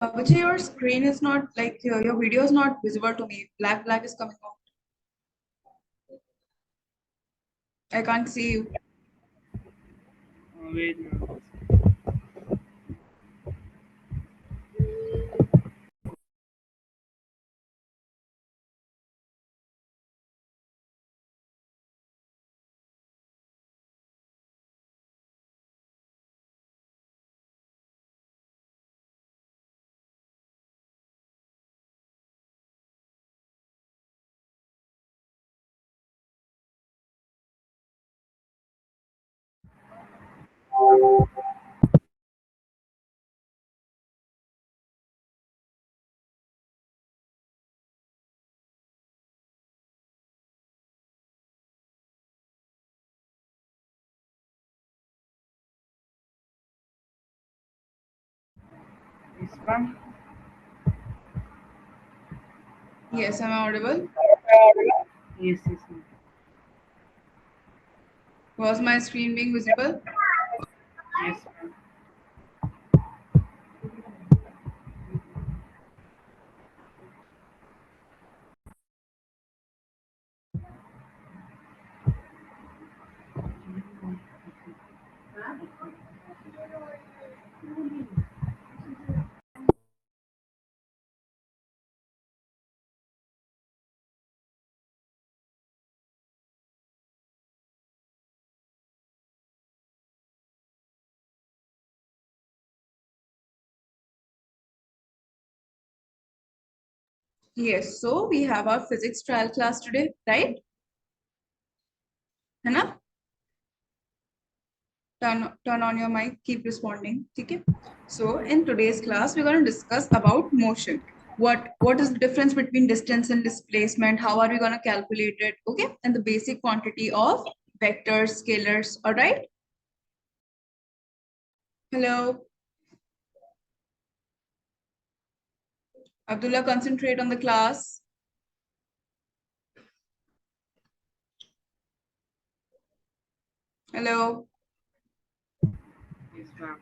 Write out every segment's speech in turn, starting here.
Which your screen is not like your video is not visible to me. Black is coming out. I can't see you. Wait, ma'am. Yes, ma'am. Yes, am I audible? Yes, yes, ma'am. Was my screen being visible? Yes, ma'am. Yes. So we have our physics trial class today, right? है ना? Turn on your mic. Keep responding. Okay. So in today's class, we're going to discuss about motion. What is the difference between distance and displacement? How are we going to calculate it? Okay, and the basic quantity of vectors, scalars. All right. Hello, Abdullah. Concentrate on the class. Hello, Yes, ma'am.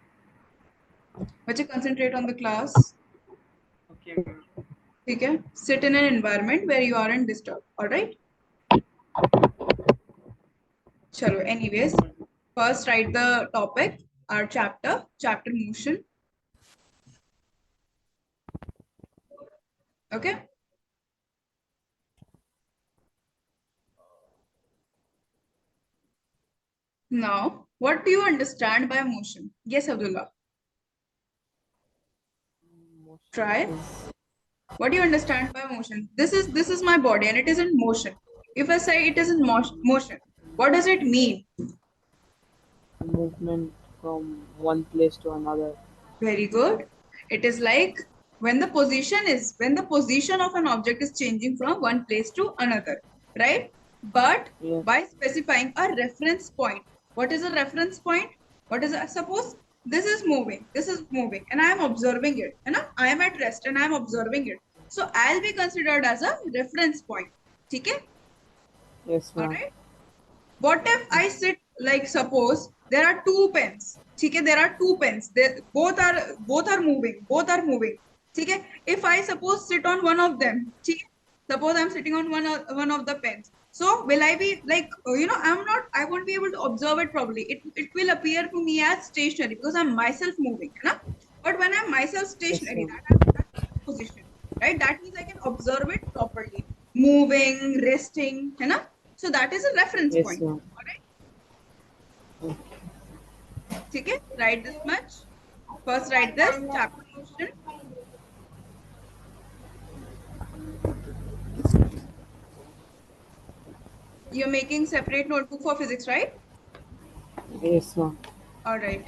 बच्चे concentrate on the class. Okay, ma'am. ठीक है? Sit in an environment where you aren't disturbed. All right. चलो. Anyways, first write the topic, our chapter motion. Okay. Now, what do you understand by motion? Yes, Abdullah. Motion Try. is What do you understand by motion? This is my body and it is in motion. If I say it is in motion, what does it mean? movement from one place to another. Very good. It is like when the position of an object is changing from one place to another, right? But Yes, by specifying a reference point. What is a reference point? What is suppose this is moving, and I am observing it. You know, I am at rest and I am observing it. So I'll be considered as a reference point. Okay? yes, All ma'am. right. What if I sit, like suppose there are two pens. Okay, there are two pens. They both are moving. Both are moving. Okay, if I suppose sit on one of them. Okay, suppose I'm sitting on one of the pens. So will I be like I won't be able to observe it properly. It will appear to me as stationary because I'm myself moving. You know? But when I'm myself Yes, stationary, ma'am. that's position, right? That means I can observe it properly, moving, resting. You know? So that is a reference Yes, point. ma'am. All right. ठीक है, write this much. First write this chapter motion. You're making separate notebook for physics, right? Yes, ma'am. All right.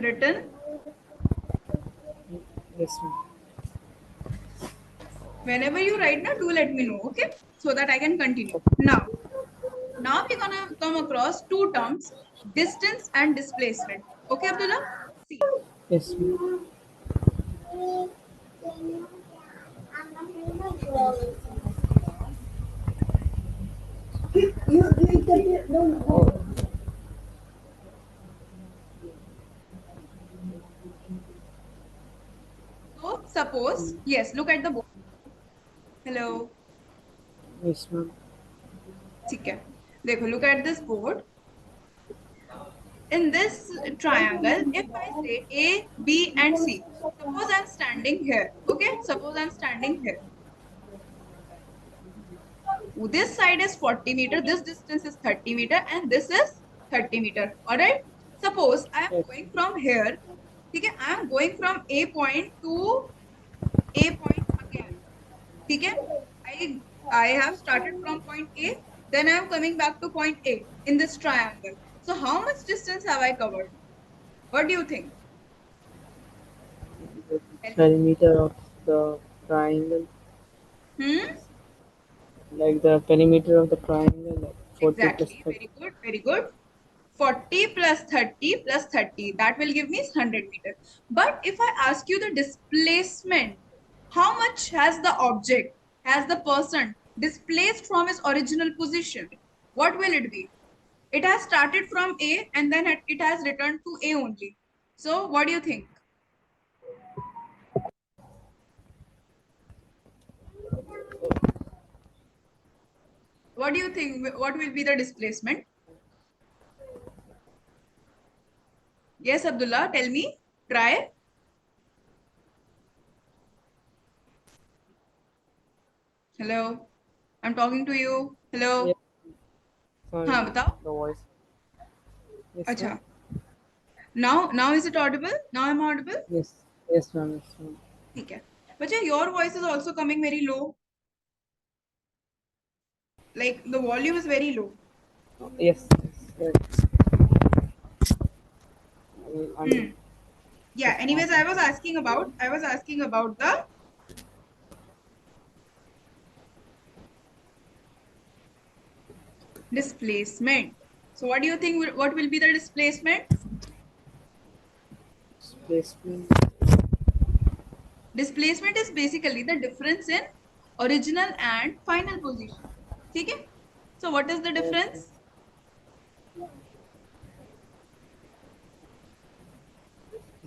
Written. Yes, ma'am. Whenever you write now, do let me know, okay? So that I can continue. Now we're gonna come across two terms, distance and displacement. Okay, Abdullah? See. Yes, ma'am. So suppose, yes, look at the board. Hello. Yes, ma'am. ठीक है. देखो, look at this board. In this triangle, if I say A, B, and C, suppose I'm standing here. Okay, suppose I'm standing here. This side is 40 meter, this distance is 30 meter, and this is 30 meter. All right. Suppose I am Yes. going from here. Okay, I am going from A point to A point again. Okay, I have started from point A, then I am coming back to point A in this triangle. So how much distance have I covered? What do you think? The Tell me. perimeter of the triangle, Hmm? like the perimeter of the triangle, like 40 plus Exactly. 30. Very good. Very good. 40 plus 30 plus 30. That will give me 100 meter. But if I ask you the displacement, how much has the object, has the person displaced from its original position? What will it be? It has started from A and then it has returned to A only. So what do you think? What do you think? What will be the displacement? Yes, Abdullah, tell me. Try. Hello. I'm talking to you. Yes, Hello. sorry, हाँ ma'am. बताओ. The voice. Yes, ma'am. अच्छा. Now is it audible? Now I'm audible? Yes, yes, ma'am. Yes, ma'am. ठीक है. But yeah, your voice is also coming very low. Like the volume is very low. Yes, yes, yes. I'm Hmm. Yeah. just Anyways, passing through. I was asking about the displacement. So what do you think? What will be the displacement? Displacement. Displacement is basically the difference in original and final position. ठीक है? So what is the Yes, difference? ma'am.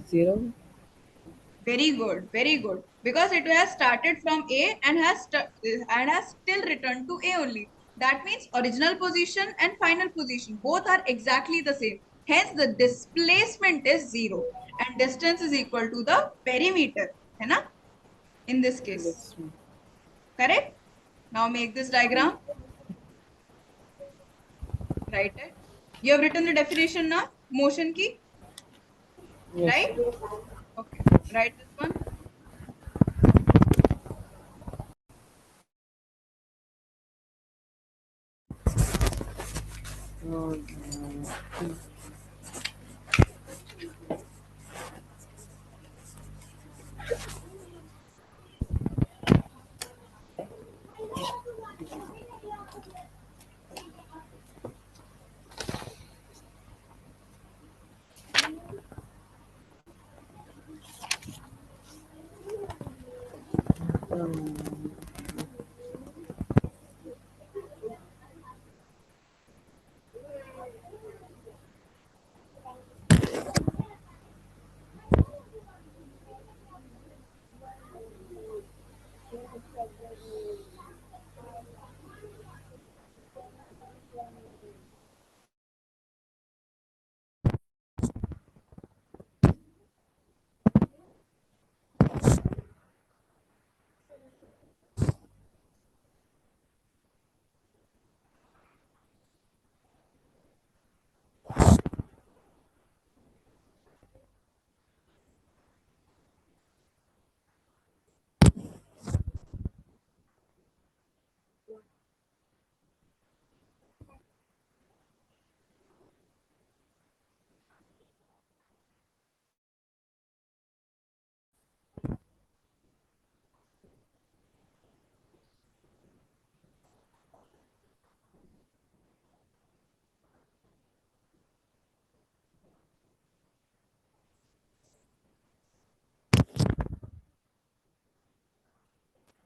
Zero. Very good, very good. Because it has started from A and has still returned to A only. That means original position and final position both are exactly the same. Hence, the displacement is zero and distance is equal to the perimeter. है ना? In this case, Yes, ma'am. correct? Now make this diagram. Write it. You have written the definition now, motion key, Yes. right? Okay. Write this one. Uh, um,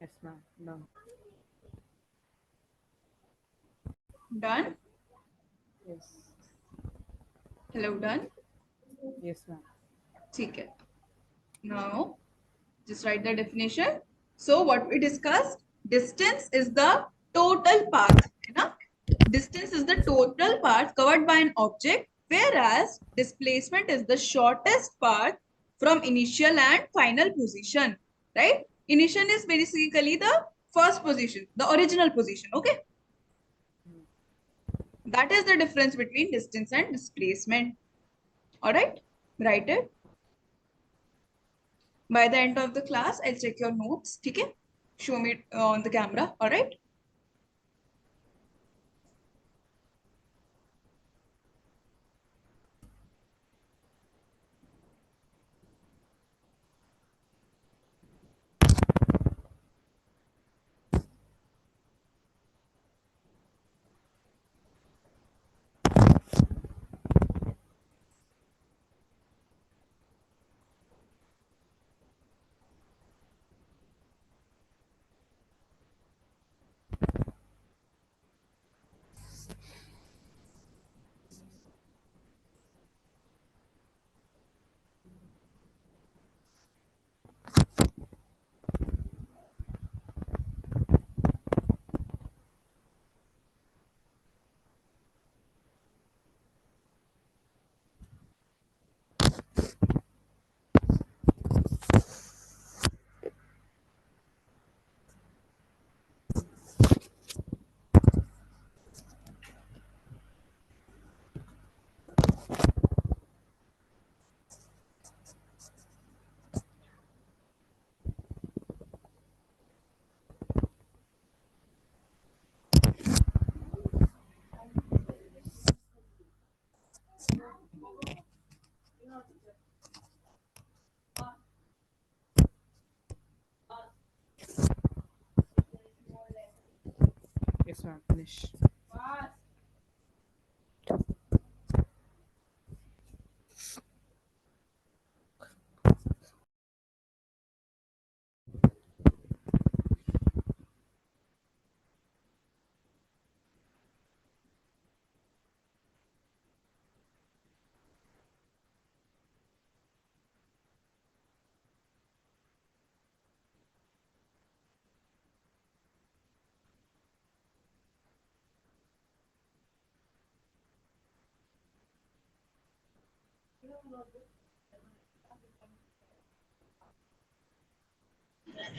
Yes, ma'am. Done. Done? Yes. Hello, done? Yes, ma'am. Okay. Now, just write the definition. So, what we discussed, distance is the total path. You know? Distance is the total path covered by an object, whereas displacement is the shortest path from initial and final position. Right? Initial is basically the first position, the original position. Okay. That is the difference between distance and displacement. All right. Write it. By the end of the class, I'll check your notes. Okay? Show me on the camera. All right. Yes, ma'am. Finish.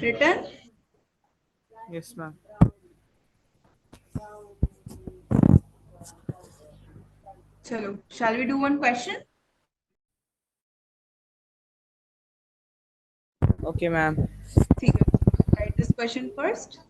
Written. Yes, ma'am. Chalo. Shall we do one question? Okay, ma'am. ठीक है. Write this question first.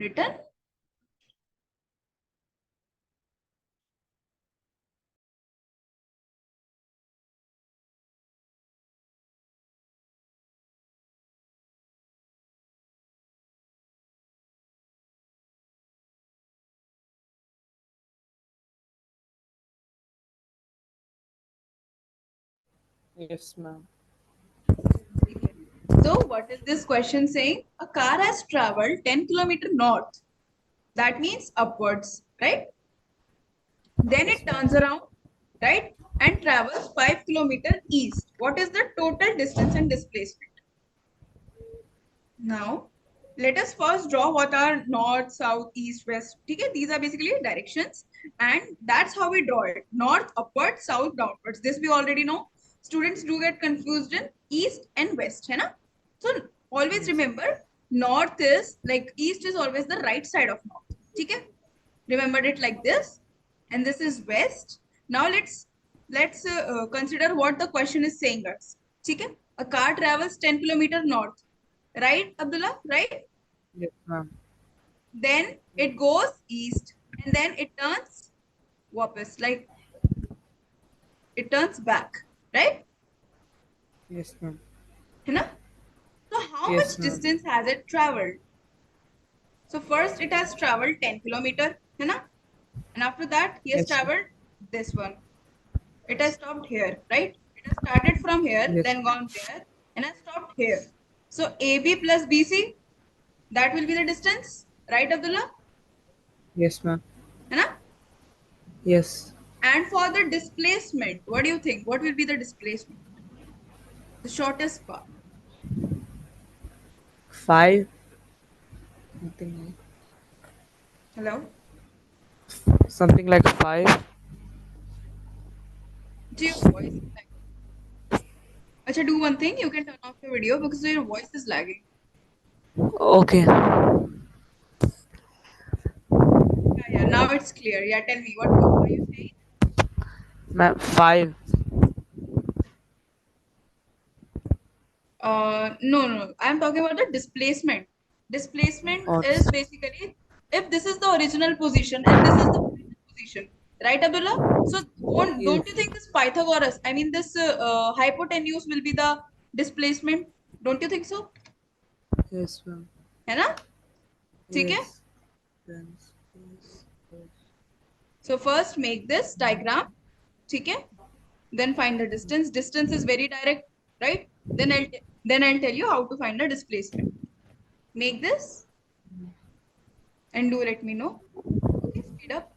Written. Yes, ma'am. So, what is this question saying? A car has traveled 10 kilometers north. That means upwards, right? Then Yes, it ma'am. turns around, right? And travels 5 kilometers east. What is the total distance and displacement? Now, let us first draw what are north, south, east, west. Okay, these are basically directions, and that's how we draw it: north, upward, south, downwards. This we already know. Students do get confused in east and west, है ना? So always Yes. remember, north is like east is always the right side of north. Okay, remembered it like this, and this is west. Now let's consider what the question is saying us. Okay, a car travels 10 kilometers north, right, Abdullah? Right? Yes, ma'am. Then it goes east, and then it turns वापस, like it turns back, right? Yes, ma'am. है ना? So how Yes, much ma'am. distance has it traveled? So first it has traveled 10 kilometer, है ना? And after that he has Yes, ma'am. traveled this one. It has stopped here, right? It has started from here, Yes, then ma'am. gone there, and has stopped here. So AB plus BC, that will be the distance, right, Abdullah? Yes, ma'am. है ना? Yes. And for the displacement, what do you think? What will be the displacement? The shortest path. 5. Something Hello? something like 5. So your voice is lagging. Acha, do one thing. You can turn off your video because your voice is lagging. Okay. Yeah, yeah. Now it's clear. Yeah, tell me what are you saying? Ma'am, 5. No, no. I'm talking about the displacement. Displacement Or is basically if this is the original position and this is the final position, right, Abdullah? So don't you yes. think this Pythagoras? I mean, this hypotenuse will be the displacement. Don't you think so? Yes, ma'am. है ना? ठीक है? Yes. Yes. Yes. Yes. So first make this diagram. ठीक है? Then find the distance. Distance is very direct, right? Then I'll tell you how to find the displacement. Make this and do let me know. Okay, speed up.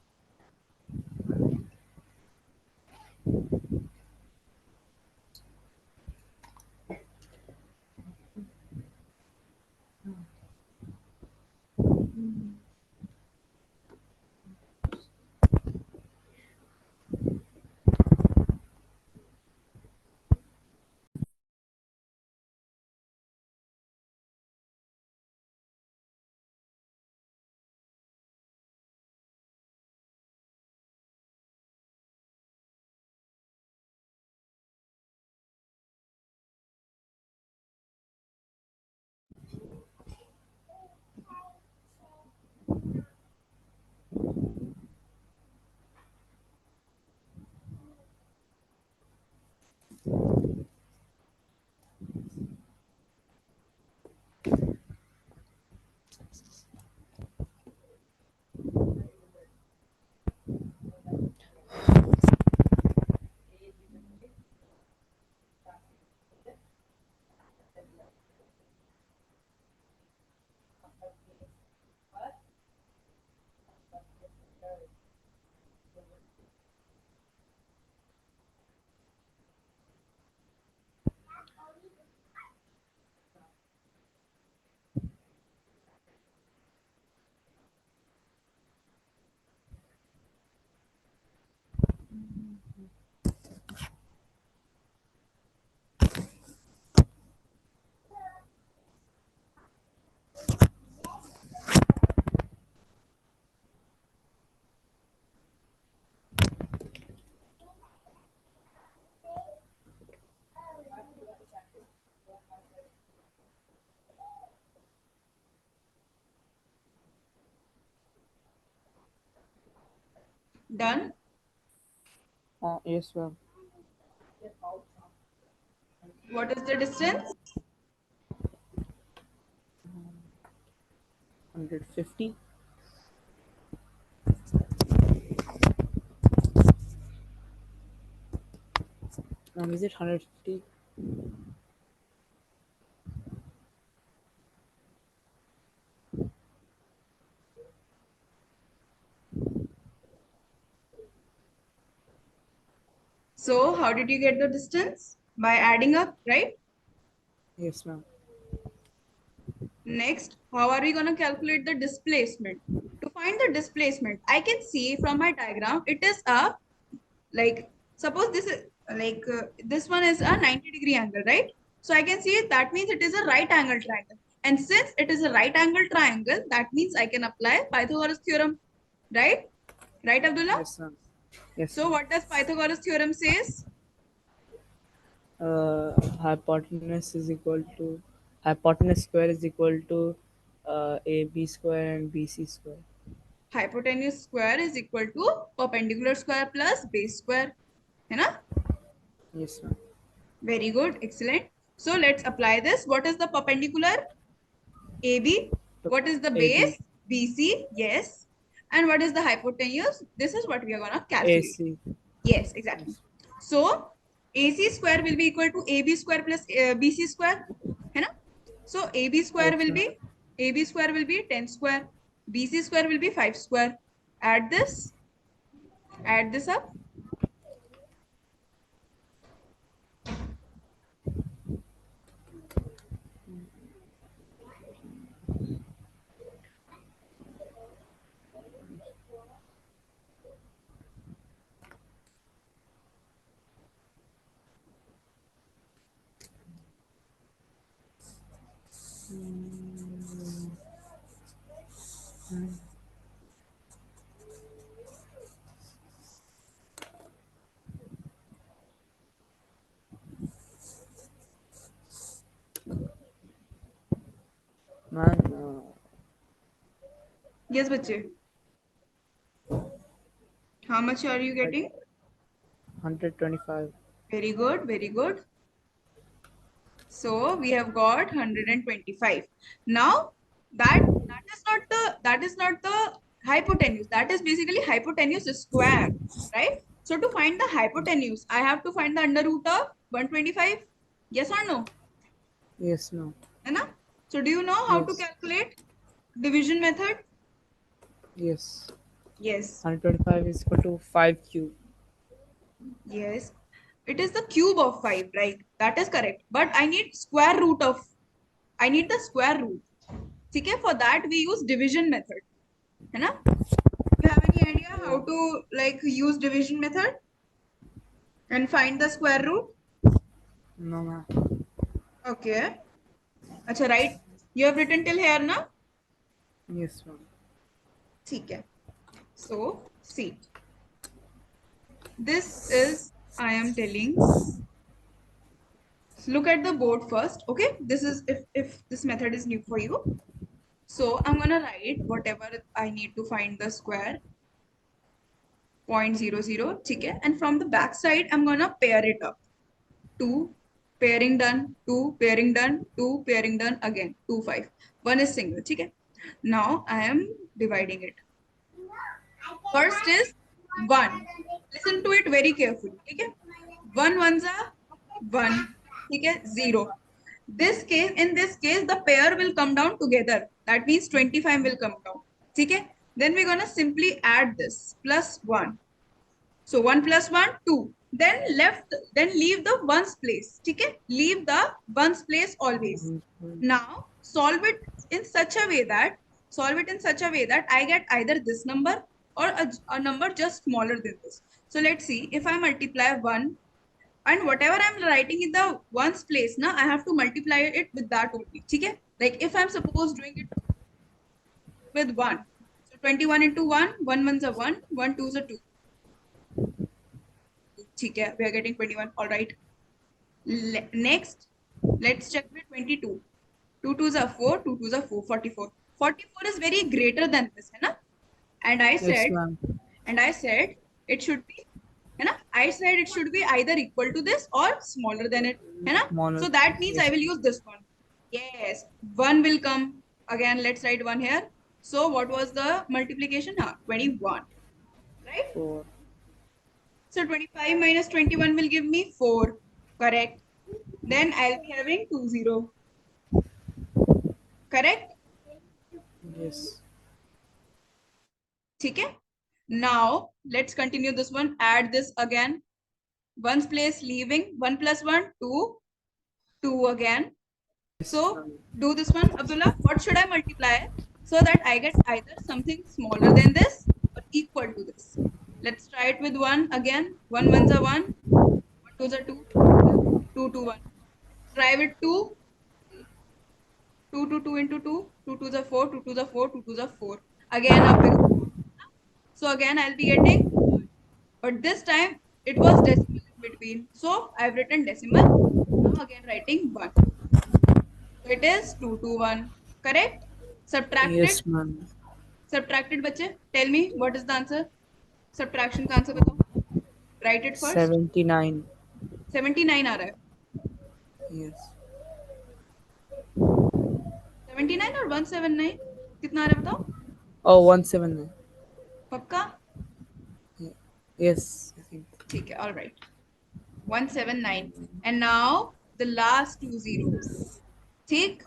Done. Yes, ma'am. What is the distance? 150. Ma'am, is it 150? So how did you get the distance? By adding up, right? Yes, ma'am. Next, how are we going to calculate the displacement? To find the displacement, I can see from my diagram, it is a, like, suppose this is this one is a 90-degree angle, right? So I can see it, that means it is a right angle triangle. And since it is a right angle triangle, that means I can apply Pythagoras theorem, right? Right, Abdullah? Yes, ma'am. Yes, So ma'am. what does Pythagoras theorem says? Hypotenuse is equal to hypotenuse square is equal to AB square and BC square. Hypotenuse square is equal to perpendicular square plus base square. है ना? Yes, ma'am. Very good, excellent. So let's apply this. What is the perpendicular? AB. So What is the AB, base? BC. Yes. And what is the hypotenuse? This is what we are going to calculate. AC. Yes, exactly. Yes. So AC square will be equal to AB square plus BC square. है ना? So Yes, ma'am. AB square will be 10 square. BC square will be 5 square. Add this up. Ma'am, Yes, bache. How much are you like getting? 125. Very good, very good. So we have got 125. Now that is not the hypotenuse. That is basically hypotenuse square, right? So to find the hypotenuse, I have to find the under root of 125. Yes or no? Yes, ma'am. है ना? So do you know how to Yes. calculate division method? Yes. Yes. 125 is equal to 5 cube. Yes. It is the cube of 5, right? That is correct. But I need square root of, I need the square root. Okay, for that we use division method. है ना? You have any idea how Yeah. to like use division method and find the square root? No, ma'am. Okay. Acha, right. You have written till here, na? Yes, ma'am. Okay. So, see. This is, I am telling, look at the board first. Okay. This is if this method is new for you. So, I'm going to write whatever I need to find the square. 0.00. Okay. And from the back side, I'm going to pair it up. 2 pairing done, 2 pairing done, 2 pairing done, again 2 5. One is single. Okay. Now I am dividing it. First is 1. Listen to it very carefully. Okay. 1 ones are 1. Okay. 0. In this case, the pair will come down together. That means 25 will come down. Okay. Then we're gonna simply add this plus 1. So 1 plus 1, 2. Then leave the ones place. Okay? Leave the ones place always. Now solve it in such a way that I get either this number or a number just smaller than this. So let's see, if I multiply 1 and whatever I'm writing in the ones place, now I have to multiply it with that only. Okay? Like if I'm supposed doing it with 1. So 21 into 1, 1 ones are 1, 1 twos are 2. Okay, we are getting 21. All right. Next, let's check with 22. 2 twos are 4, 2 twos are 4, 44. 44 is very greater than this, है ना? And Yes, ma'am. I said it should be, है ना? I said it should be either equal to this or smaller than it, है ना? Smaller. So that means I Yes. will use this one. Yes, 1 will come. Again, let's write 1 here. So what was the multiplication? 21, right? 4. So 25 minus 21 will give me 4. Correct. Then I'll be having 20. Correct? Yes. Okay. Now let's continue this one. Add this again. Ones place leaving. 1 plus 1, 2. 2 again. So do this one, Abdullah. What should I multiply so that I get either something smaller than this or equal to this? Let's try it with 1 again. 1 ones are 1, 1 twos are 2, 2 to 1. Try with 2, 2 to 2 into 2, 2 twos are 4, 2 twos are 4, 2 twos are 4. Again, a big. So again, I'll be getting, but this time it was decimal in between. So I've written decimal. Now again writing 1. So it is 2 to 1. Correct? Subtracted. Yes, ma'am. Subtracted बच्चे. Tell me what is the answer? Subtraction का answer बताओ. Write it first. 79. 79 आ रहा है. Yes. 79 और 179 कितना आ रहा है बताओ. Oh, 179. पक्का? Yes, I think. ठीक है. All right. 179. And now the last two zeros. ठीक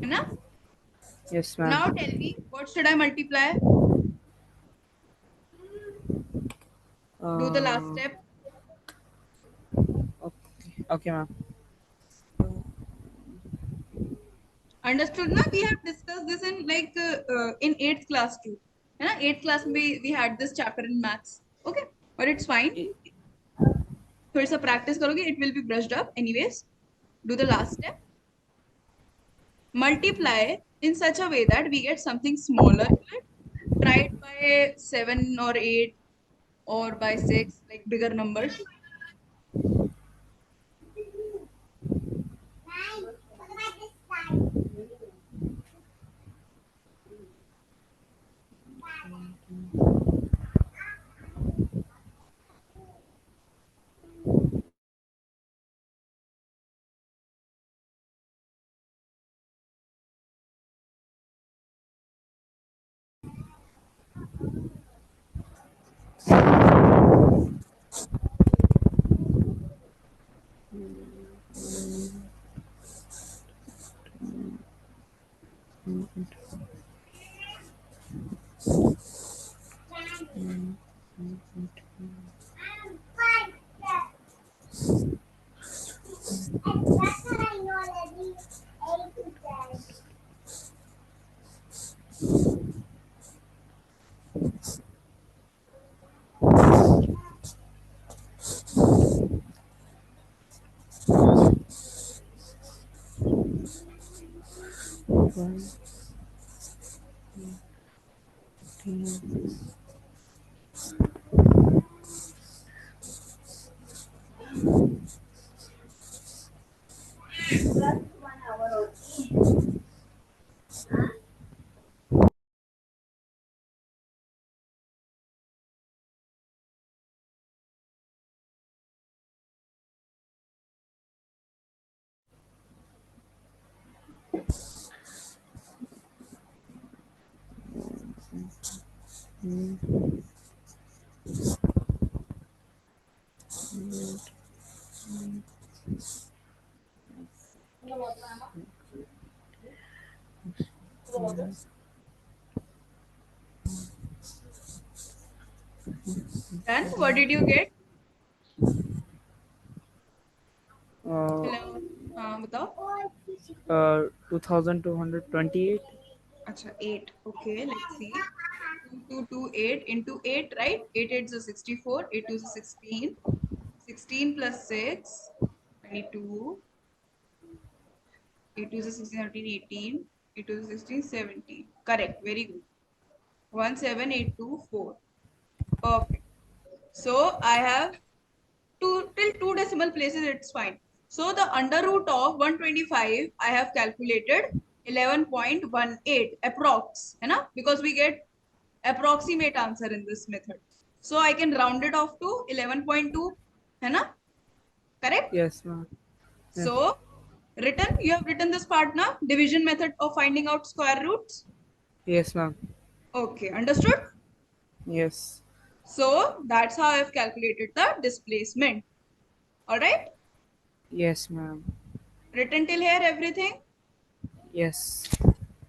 है ना? Yes, Now ma'am. tell me what should I multiply? Do the last Uh, step. okay, okay, ma'am. Understood ना? We have discussed this in in 8th class too. है ना? 8th class में we had this chapter in maths. Okay, but it's fine. थोड़ी सा practice करोगे, it will be brushed up. Anyways, do the last step. Multiply in such a way that we get something smaller to it. Try it by 7 or 8 or by 6, like bigger numbers. Done? What did you get? Uh, Hello. बताओ. 2228. अच्छा 8. Okay, let's see. 2228 into 8, right? 8 8 is 64. 8 2 is 16. 16 plus 6, 22. 8 2 is 16, 17, 18. 8 2 is 16, 17. Correct. Very good. 17824. Perfect. So I have till two decimal places, it's fine. So the under root of 125, I have calculated 11.18 approx, है ना? Because we get approximate answer in this method. So I can round it off to 11.2, है ना? Correct? Yes, ma'am. Yes. So you have written this part now, division method of finding out square roots. Yes, ma'am. Okay, understood? Yes. So that's how I've calculated the displacement. All right? Yes, ma'am. Written till here, everything? Yes.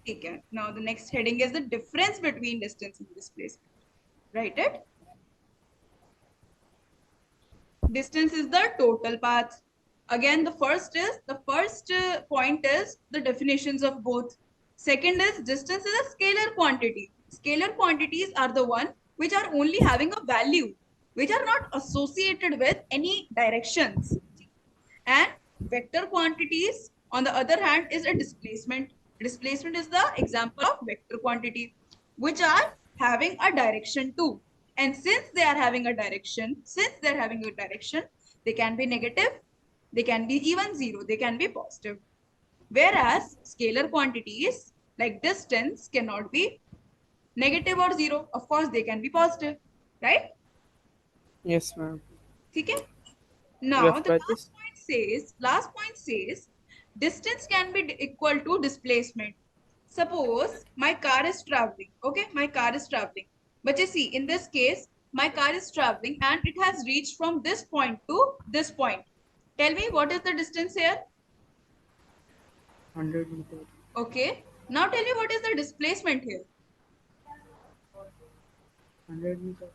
Okay. Now the next heading is the difference between distance and displacement. Write it. Distance is the total path. Again, the first point is the definitions of both. Second is distance is a scalar quantity. Scalar quantities are the one which are only having a value, which are not associated with any directions. And vector quantities, on the other hand, is a displacement. Displacement is the example of vector quantity, which are having a direction too. And since they're having a direction, they can be negative, they can be even zero, they can be positive. Whereas scalar quantities like distance cannot be negative or zero. Of course, they can be positive, right? Yes, ma'am. Okay. You Now, have the tried this? last point says distance can be equal to displacement. Suppose my car is traveling. Okay, my car is traveling. But you see, in this case, my car is traveling and it has reached from this point to this point. Tell me what is the distance here? 100 meter. Okay. Now tell me what is the displacement here? 100 meter.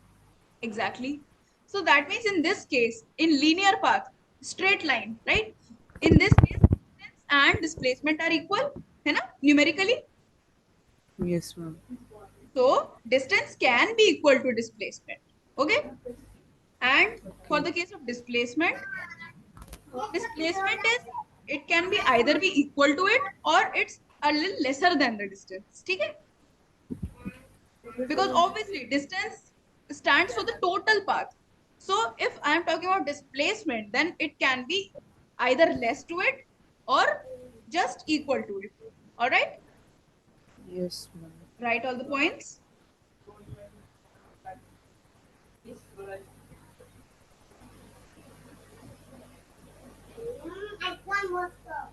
Exactly. So that means in this case, in linear path, straight line, right? In this case, distance and displacement are equal, है ना? Numerically. Yes, ma'am. So distance can be equal to displacement. Okay. And for Okay. the case of displacement, displacement is, it can be either be equal to it or it's a little lesser than the distance. Okay. Because obviously distance stands for the total path. So if I am talking about displacement, then it can be either less to it or just equal to it. All right, Yes, ma'am. write all the points. I want more stuff.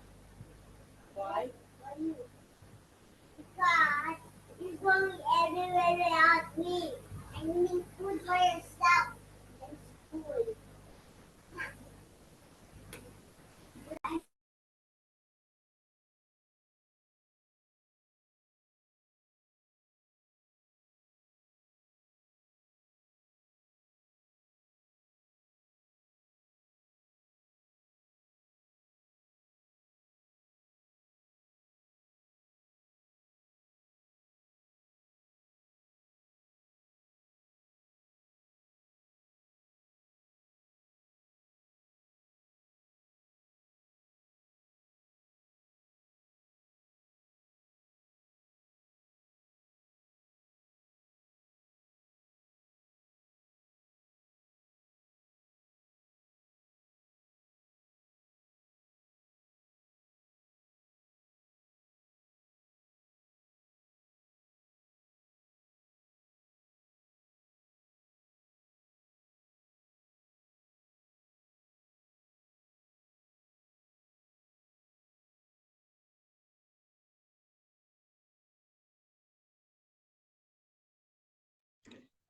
Why? Because you're going everywhere without me. And you need food for yourself in school.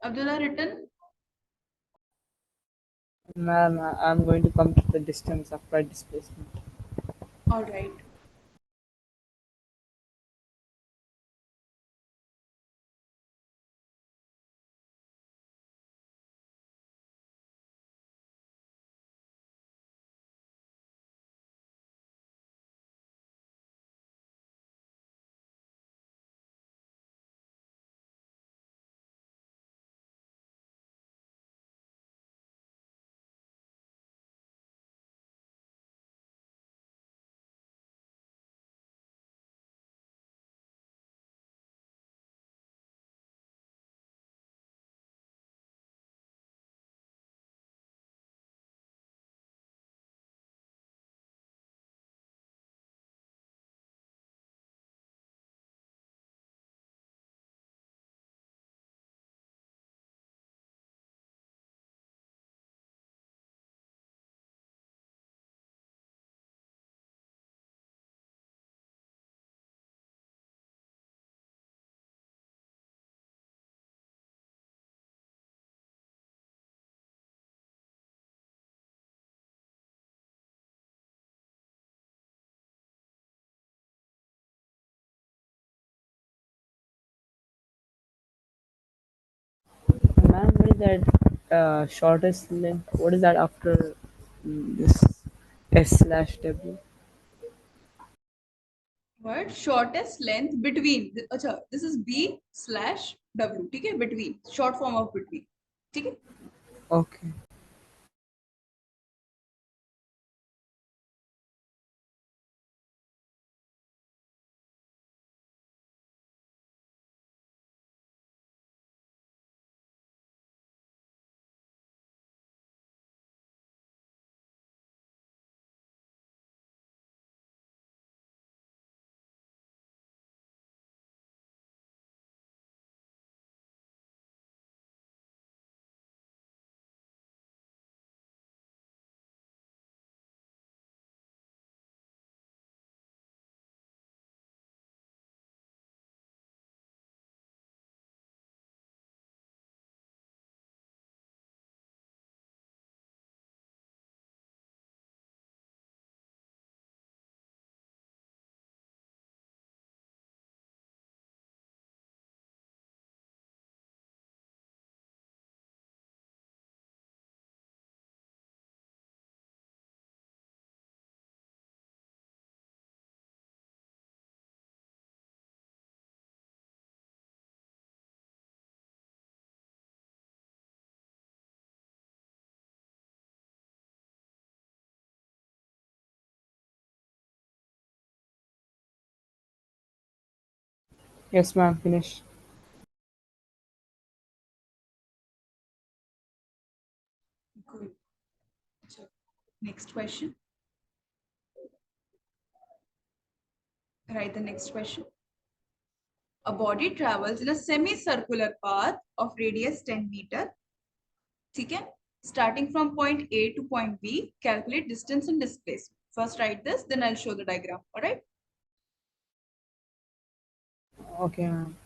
Abdullah written. Ma'am, I'm going to come to the distance after displacement. All right. Ma'am, what is that shortest length? What is that after this S/W. What? Shortest length between. अच्छा, this is B/W. ठीक है? Between. Short form of between. ठीक है? Okay. Yes, ma'am. Finish. Good. So, next question. Write the next question. A body travels in a semicircular path of radius 10 meter. ठीक है? Starting from point A to point B, calculate distance and displacement. First write this, then I'll show the diagram. All right? Okay, ma'am.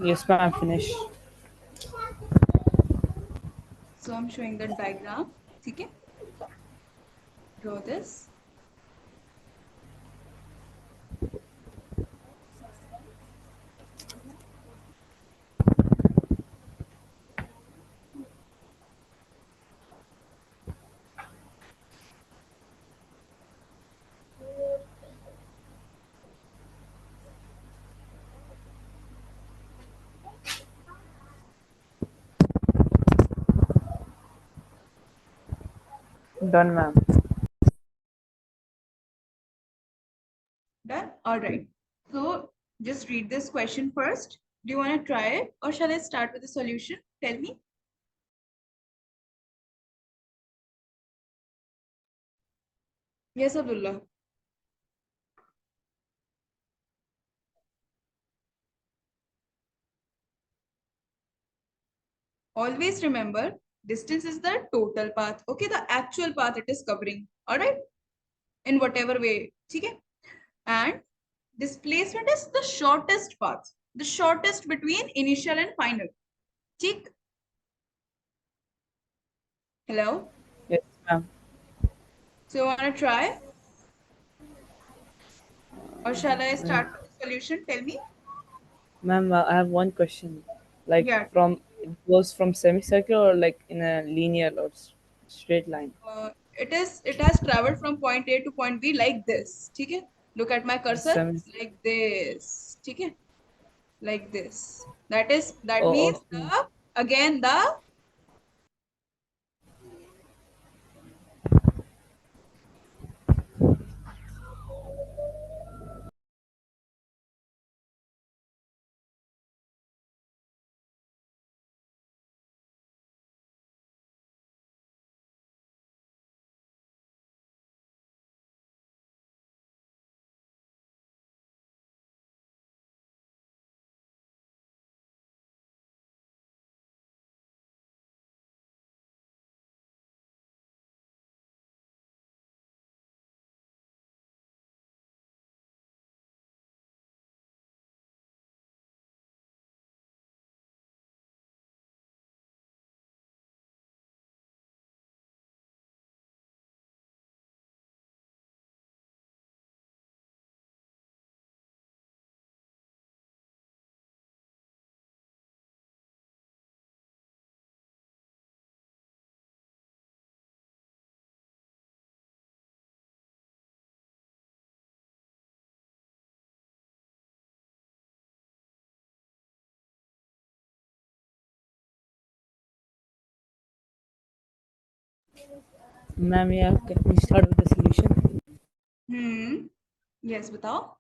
Yes, ma'am. Finish. So I'm showing the diagram. ठीक है? Draw this. Done, ma'am. Done? All right. So just read this question first. Do you want to try it or shall I start with the solution? Tell me. Yes, Abdullah. Always remember, distance is the total path. Okay, the actual path it is covering. All right, in whatever way. Okay, and displacement is the shortest path, the shortest between initial and final. ठीक? Hello. Yes, ma'am. So you wanna try, or shall I Ma'am, start with the solution? Tell me. ma'am, I have one question. Like Yeah. from it goes from semicircle or like in a linear or straight line? It has traveled from point A to point B like this. ठीक है? Look at my cursor, Semi. like this. ठीक है? Like this. That Oh, means okay. the again the Ma'am, yeah, can we start with the solution? hmm. Yes, बताओ.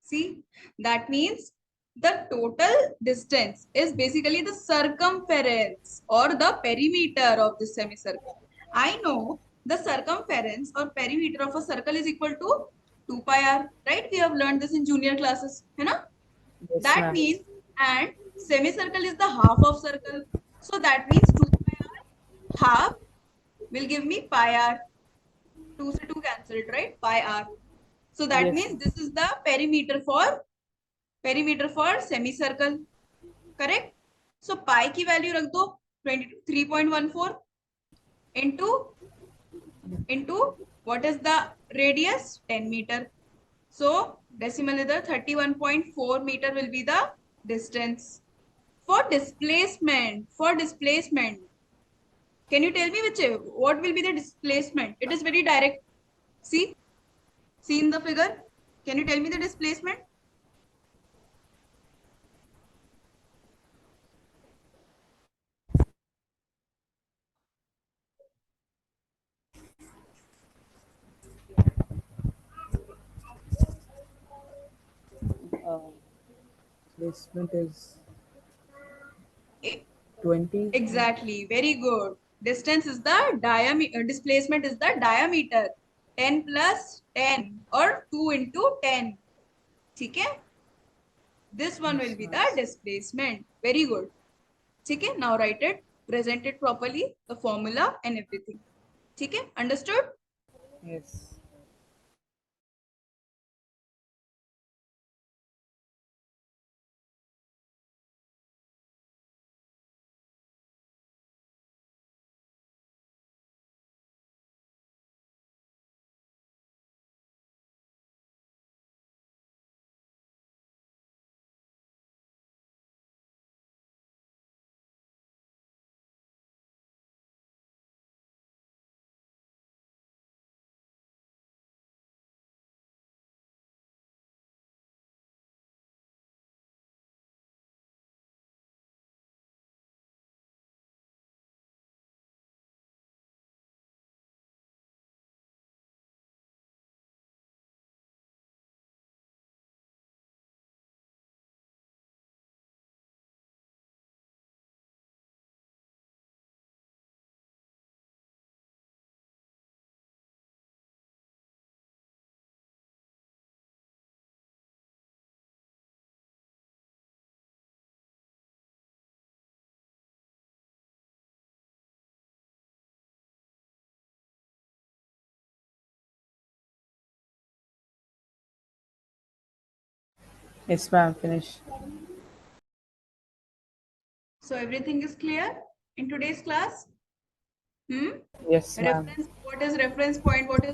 See, that means the total distance is basically the circumference or the perimeter of the semicircle. I know the circumference or perimeter of a circle is equal to 2 pi r, right? We have learned this in junior classes, है ना? Yes, That ma'am. means, and semicircle is the half of circle. So that means 2 pi r half will give me pi r. 2 से 2 cancelled, right? Pi r. So that Yes, means ma'am. this is the perimeter for semicircle. Correct? So pi की value रख दो 23.14 into what is the radius 10 meter. So decimal इधर 31.4 meter will be the distance. For displacement, can you tell me what will be the displacement? It is very direct. See in the figure. Can you tell me the displacement? Uh, Placement is E- 20. Exactly. Very good. Distance is the diameter. Displacement is the diameter. 10 plus 10 or 2 into 10. Okay? This one will Yes, be ma'am. the displacement. Very good. Okay? Now write it. Present it properly. The formula and everything. Okay? Understood? Yes. Yes, ma'am. Finish. So everything is clear in today's class? Yes, ma'am. Reference, what is reference point? What is